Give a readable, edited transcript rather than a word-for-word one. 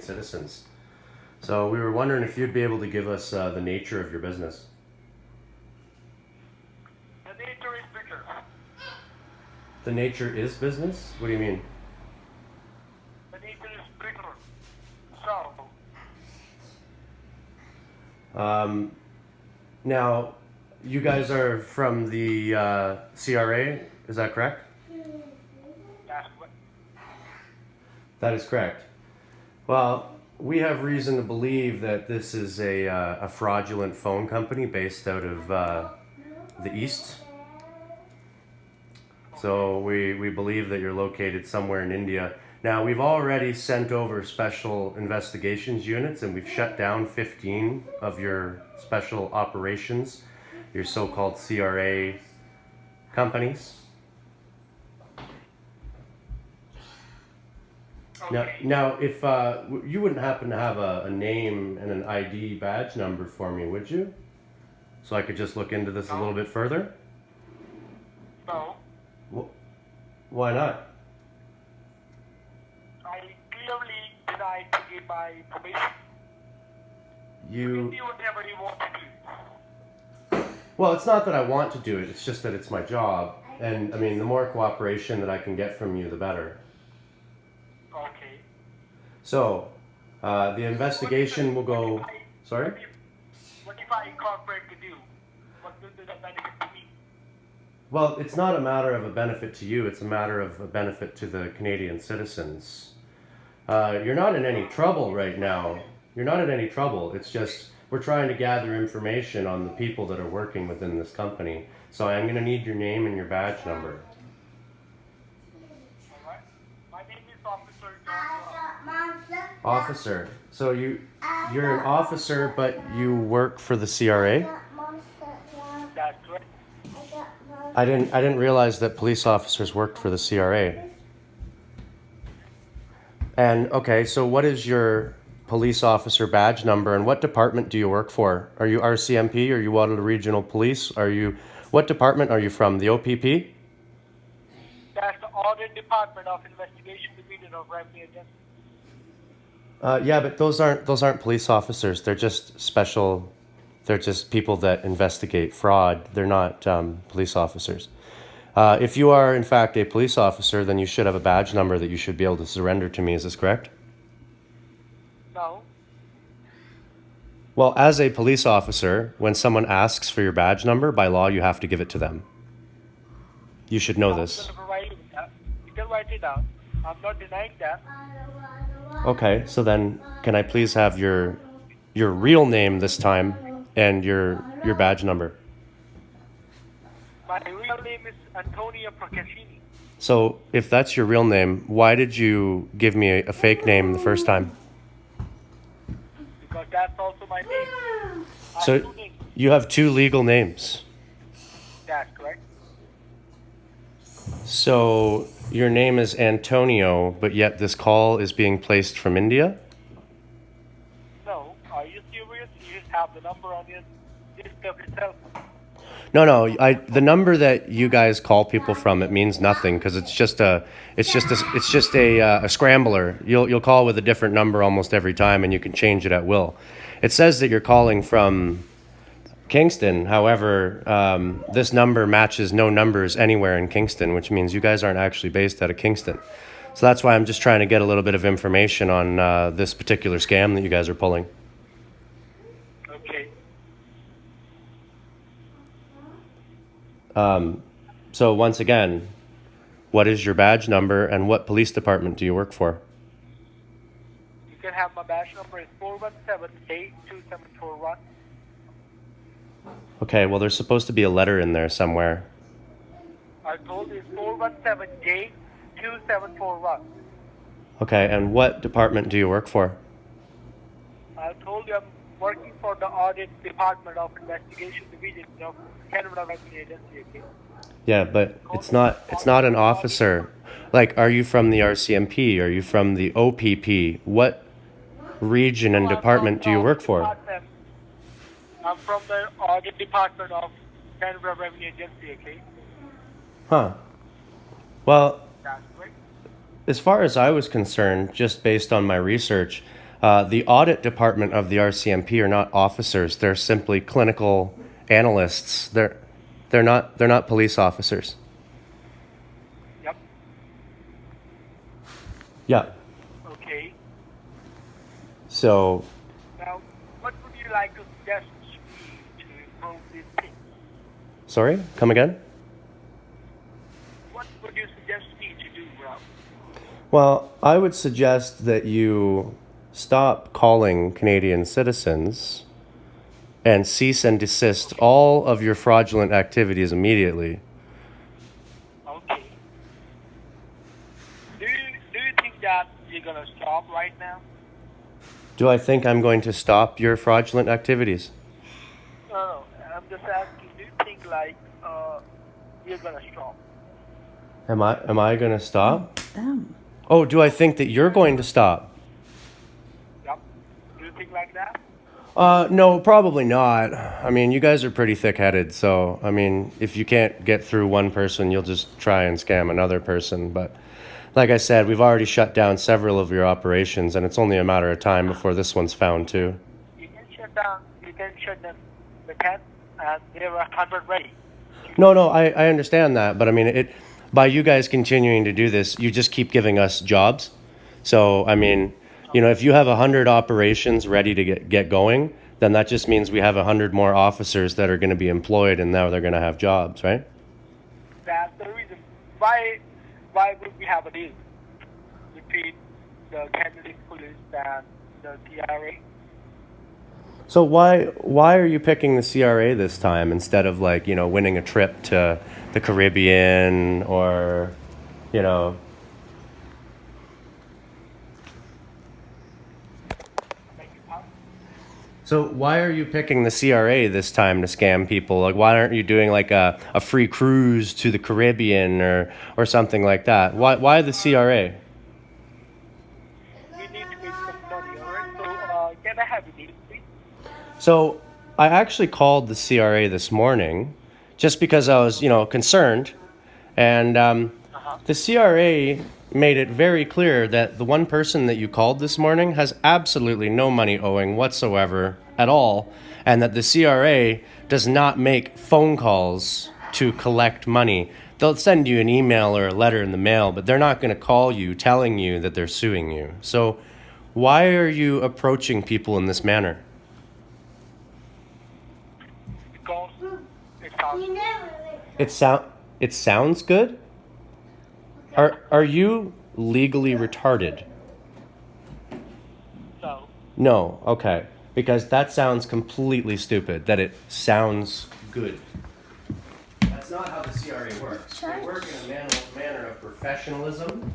citizens. So we were wondering if you'd be able to give us the nature of your business. The nature is bigger. The nature is business? What do you mean? The nature is bigger. So, Now, you guys are from the CRA, is that correct? that's what. That is correct. Well, we have reason to believe that this is a fraudulent phone company based out of the East. So we believe that you're located somewhere in India. Now, we've already sent over special investigations units and we've shut down 15 of your special operations, your so-called CRA companies. Now, if you wouldn't happen to have a name and an ID badge number for me, would you? So I could just look into this a little bit further? No. Why not? I clearly denied to give my information. You Do whatever you want to do. Well, it's not that I want to do it, it's just that it's my job. And I mean, the more cooperation that I can get from you, the better. Okay. So, the investigation will go. Sorry? What if I incorporate with you? What will the benefit to me? Well, it's not a matter of a benefit to you, it's a matter of a benefit to the Canadian citizens. You're not in any trouble right now. You're not in any trouble. It's just we're trying to gather information on the people that are working within this company. So I'm going to need your name and your badge number. Alright. My name is Officer John. Officer. So you're an officer, but you work for the CRA? That's right. I didn't realize that police officers worked for the CRA. And okay, so what is your police officer badge number and what department do you work for? Are you RCMP? Are you Waterloo Regional Police? What department are you from? The OPP? That's the Audit Department of Investigation Division of Revenue Agency. Yeah, but those aren't police officers. They're just special. They're just people that investigate fraud. They're not police officers. If you are in fact a police officer, then you should have a badge number that you should be able to surrender to me. Is this correct? No. Well, as a police officer, when someone asks for your badge number, by law, you have to give it to them. You should know this. I'm going to provide you with that. You can write it down. I'm not denying that. Okay, so then can I please have your real name this time and your badge number? My real name is Antonio Procaccini. So if that's your real name, why did you give me a fake name the first time? Because that's also my name. So you have two legal names. That's correct. So your name is Antonio, but yet this call is being placed from India? No. Are you serious? You just have the number on your stuff itself. No. The number that you guys call people from, it means nothing because it's just a scrambler. You'll call with a different number almost every time, and you can change it at will. It says that you're calling from Kingston. However, this number matches no numbers anywhere in Kingston, which means you guys aren't actually based out of Kingston. So that's why I'm just trying to get a little bit of information on this particular scam that you guys are pulling. Okay. So once again, what is your badge number and what police department do you work for? You can have my badge number is 417-82741. Okay, well, there's supposed to be a letter in there somewhere. I told you it's 417-J2741. Okay, and what department do you work for? I told you I'm working for the Audit Department of Investigation Division of Canada Revenue Agency. Okay? Yeah, but it's not an officer. Like, are you from the RCMP? Are you from the OPP? What region and department do you work for? I'm from the Audit Department of Canada Revenue Agency, okay? Huh. Well, That's right. as far as I was concerned, just based on my research, The audit department of the RCMP are not officers. They're simply clinical analysts. They're not police officers. Yep. Yeah. Okay. So, Now, what would you like to suggest me to improve these things? sorry, come again? What would you suggest me to do, bro? Well, I would suggest that you stop calling Canadian citizens and cease and desist all of your fraudulent activities immediately. Okay. Do you think that you're gonna stop right now? Do I think I'm going to stop your fraudulent activities? No, I'm just asking. Do you think like you're gonna stop? Am I going to stop? Them. Oh, do I think that you're going to stop? Yep. Do you think like that? No, probably not. I mean, you guys are pretty thick-headed, so I mean, if you can't get through one person, you'll just try and scam another person. But like I said, we've already shut down several of your operations, and it's only a matter of time before this one's found too. You can shut down. You can shut them the 10, and they were 100 ready. No, I understand that, but I mean, by you guys continuing to do this, you just keep giving us jobs. So, I mean, if you have 100 operations ready to get going, then that just means we have 100 more officers that are going to be employed, and now they're going to have jobs, right? That's the reason. Why would we have a deal between the Canadian police and the CRA? So why are you picking the CRA this time instead of winning a trip to the Caribbean or, you know? So why are you picking the CRA this time to scam people? Like, why aren't you doing like a free cruise to the Caribbean or something like that? Why the CRA? We need to make some money, alright? So, can I have a deal, please? So I actually called the CRA this morning just because I was, concerned. And the CRA made it very clear that the one person that you called this morning has absolutely no money owing whatsoever at all, and that the CRA does not make phone calls to collect money. They'll send you an email or a letter in the mail, but they're not going to call you telling you that they're suing you. So why are you approaching people in this manner? Because it sounds It sounds good? Are you legally retarded? so. No, okay. Because that sounds completely stupid, that it sounds good. That's not how the CRA works. They work in a manner of professionalism